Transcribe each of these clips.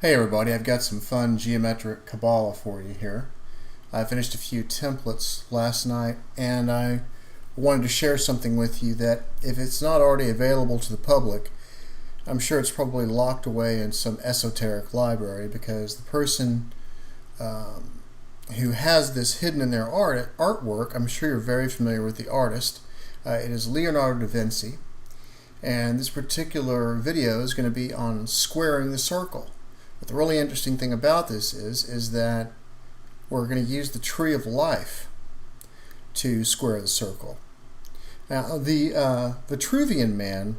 Hey everybody, I've got some fun geometric Qabalah for you here. I finished a few templates last night and I wanted to share something with you that if it's not already available to the public, I'm sure it's probably locked away in some esoteric library because the person who has this hidden in their artwork, I'm sure you're very familiar with the artist. It is Leonardo da Vinci, and this particular video is going to be on squaring the circle. But the really interesting thing about this is that we're going to use the tree of life to square the circle. Now, the Vitruvian man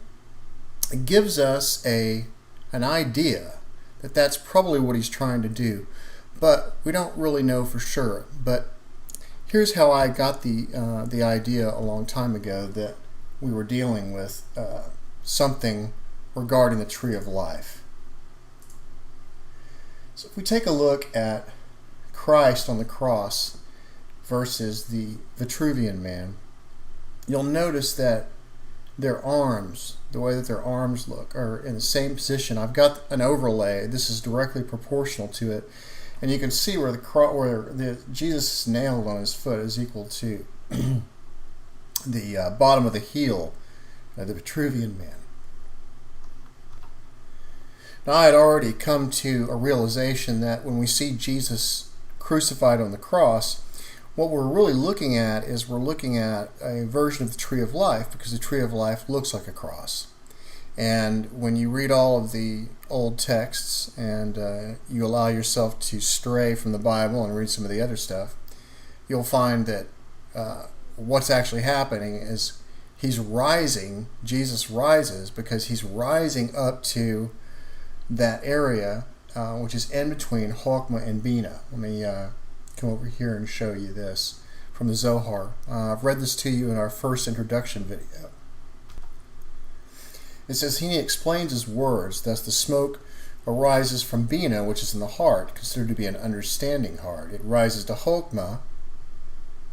gives us an idea that that's probably what he's trying to do, but we don't really know for sure. But here's how I got the idea a long time ago that we were dealing with something regarding the tree of life. So if we take a look at Christ on the cross versus the Vitruvian man, you'll notice that their arms, the way that their arms look, are in the same position. I've got an overlay. This is directly proportional to it, and you can see where Jesus' nail on his foot is equal to the bottom of the heel of the Vitruvian man. Now, I had already come to a realization that when we see Jesus crucified on the cross, what we're really looking at is we're looking at a version of the tree of life, because the tree of life looks like a cross. And when you read all of the old texts and you allow yourself to stray from the Bible and read some of the other stuff, you'll find that what's actually happening is he's rising. Jesus rises because he's rising up to that area which is in between Chokmah and Bina. Let me come over here and show you this from the Zohar. I've read this to you in our first introduction video. It says, he explains his words, thus the smoke arises from Bina, which is in the heart, considered to be an understanding heart. It rises to Chokmah,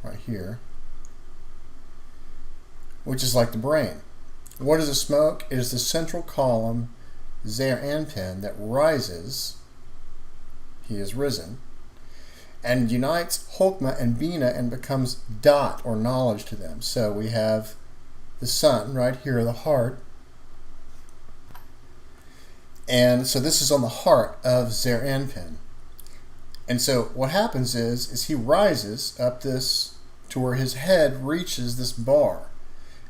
right here, which is like the brain. What is the smoke? It is the central column, Zeir Anpin, that rises, he is risen, and unites Chokmah and Bina and becomes dot, or knowledge, to them. So we have the sun right here, the heart, and so this is on the heart of Zeir Anpin. And so what happens is he rises up this to where his head reaches this bar.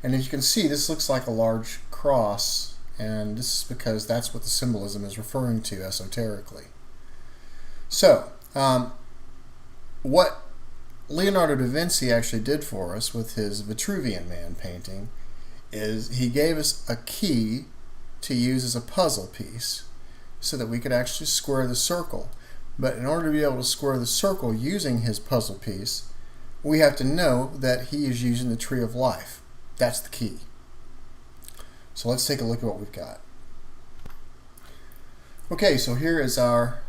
And as you can see, this looks like a large cross, and this is because that's what the symbolism is referring to esoterically. So, what Leonardo da Vinci actually did for us with his Vitruvian Man painting is he gave us a key to use as a puzzle piece so that we could actually square the circle. But in order to be able to square the circle using his puzzle piece, we have to know that he is using the tree of life. That's the key. So let's take a look at what we've got. Okay, so here is our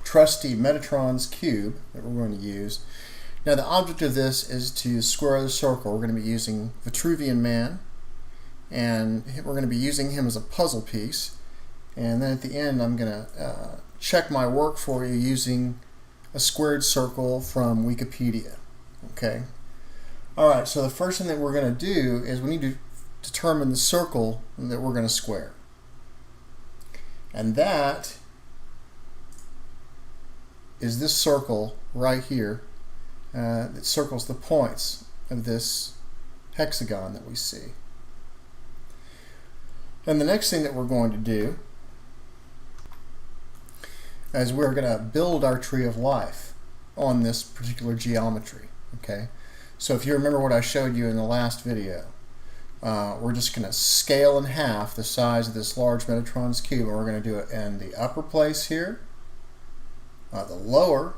trusty Metatron's cube that we're going to use. Now the object of this is to square the circle. We're going to be using Vitruvian Man, and we're going to be using him as a puzzle piece. And then at the end I'm going to check my work for you using a squared circle from Wikipedia. Okay. Alright, so the first thing that we're going to do is we need to determine the circle that we're going to square. And that is this circle right here that circles the points of this hexagon that we see. And the next thing that we're going to do is we're going to build our tree of life on this particular geometry. Okay, so if you remember what I showed you in the last video, we're just going to scale in half the size of this large Metatron's cube, and we're going to do it in the upper place here, the lower,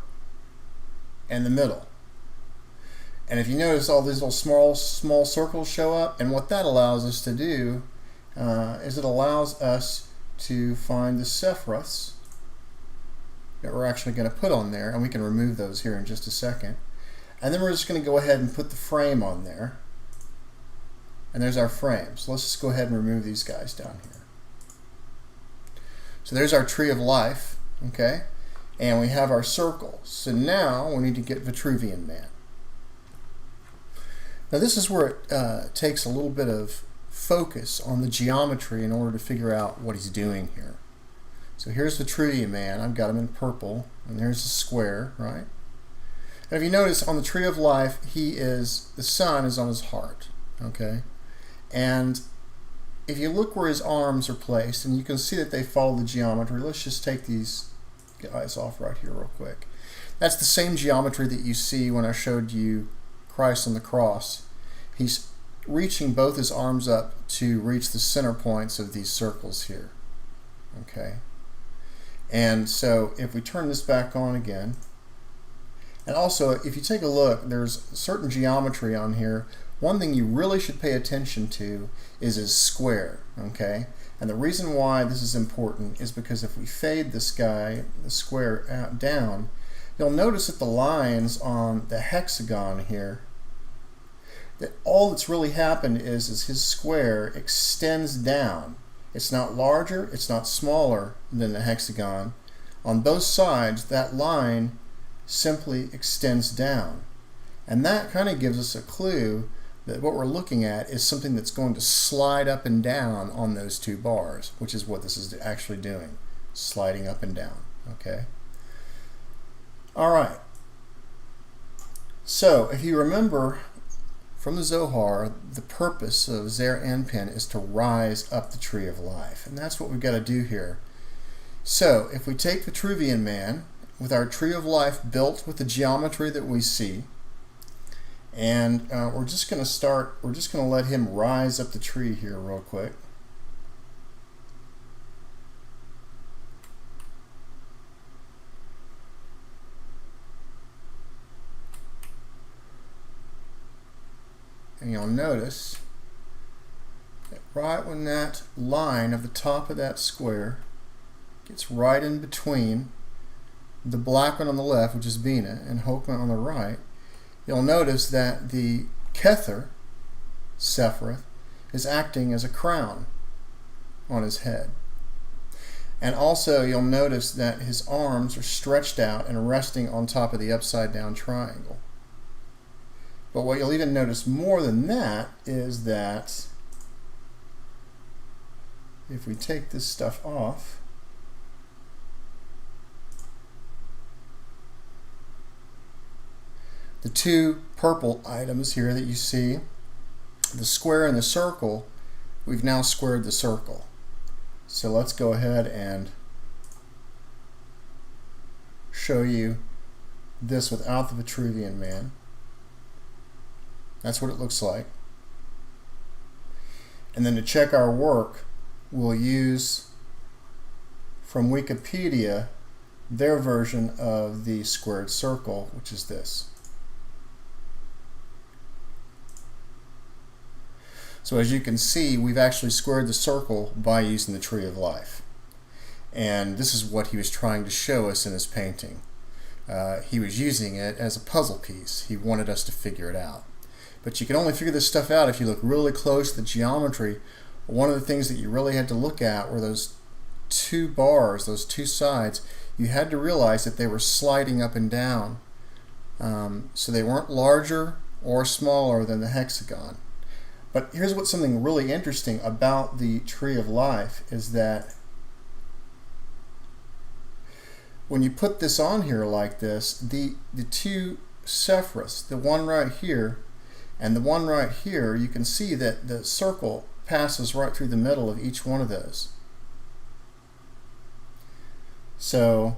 and the middle. And if you notice, all these little small circles show up, and what that allows us to do is it allows us to find the sephiroths that we're actually going to put on there, and we can remove those here in just a second. And then we're just going to go ahead and put the frame on there. And there's our frame. So let's just go ahead and remove these guys down here. So there's our tree of life, okay? And we have our circle. So now we need to get Vitruvian Man. Now this is where it takes a little bit of focus on the geometry in order to figure out what he's doing here. So here's Vitruvian Man. I've got him in purple, and there's the square, right? And if you notice on the tree of life, the sun is on his heart, okay? And if you look where his arms are placed, and you can see that they follow the geometry. Let's just take these guys off right here real quick. That's the same geometry that you see when I showed you Christ on the cross. He's reaching both his arms up to reach the center points of these circles here, okay? And so if we turn this back on again, and also if you take a look, there's certain geometry on here. One thing you really should pay attention to is his square, okay? And the reason why this is important is because if we fade this guy, the square out down, you'll notice that the lines on the hexagon here, that all that's really happened is his square extends down. It's not larger, it's not smaller than the hexagon. On both sides, that line simply extends down. And that kind of gives us a clue that what we're looking at is something that's going to slide up and down on those two bars, which is what this is actually doing, sliding up and down, okay? All right. So if you remember from the Zohar, the purpose of Zer Anpin is to rise up the tree of life. And that's what we've got to do here. So if we take Vitruvian Man with our tree of life built with the geometry that we see, and we're just going to let him rise up the tree here real quick. And you'll notice that right when that line of the top of that square gets right in between the black one on the left, which is Bina, and Hokmah on the right, you'll notice that the Kether, Sephiroth, is acting as a crown on his head. And also you'll notice that his arms are stretched out and resting on top of the upside down triangle. But what you'll even notice more than that is that if we take this stuff off, the two purple items here that you see, the square and the circle, we've now squared the circle. So let's go ahead and show you this without the Vitruvian Man. That's what it looks like. And then to check our work, we'll use from Wikipedia their version of the squared circle, which is this. So as you can see, we've actually squared the circle by using the tree of life. And this is what he was trying to show us in his painting. He was using it as a puzzle piece. He wanted us to figure it out. But you can only figure this stuff out if you look really close to the geometry. One of the things that you really had to look at were those two bars, those two sides. You had to realize that they were sliding up and down. So they weren't larger or smaller than the hexagon. But here's what's something really interesting about the tree of life is that when you put this on here like this, the two Sephiroths, the one right here and the one right here, you can see that the circle passes right through the middle of each one of those. So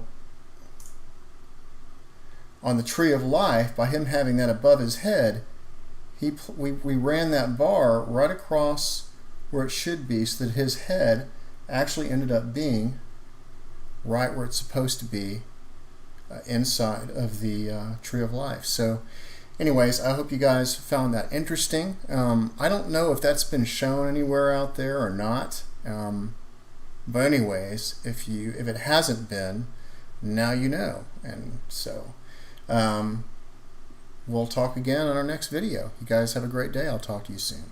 on the tree of life, by him having that above his head, we ran that bar right across where it should be so that his head actually ended up being right where it's supposed to be inside of the tree of life. So anyways, I hope you guys found that interesting. I don't know if that's been shown anywhere out there or not. But anyways, if it hasn't been, now you know. And so we'll talk again on our next video. You guys have a great day. I'll talk to you soon.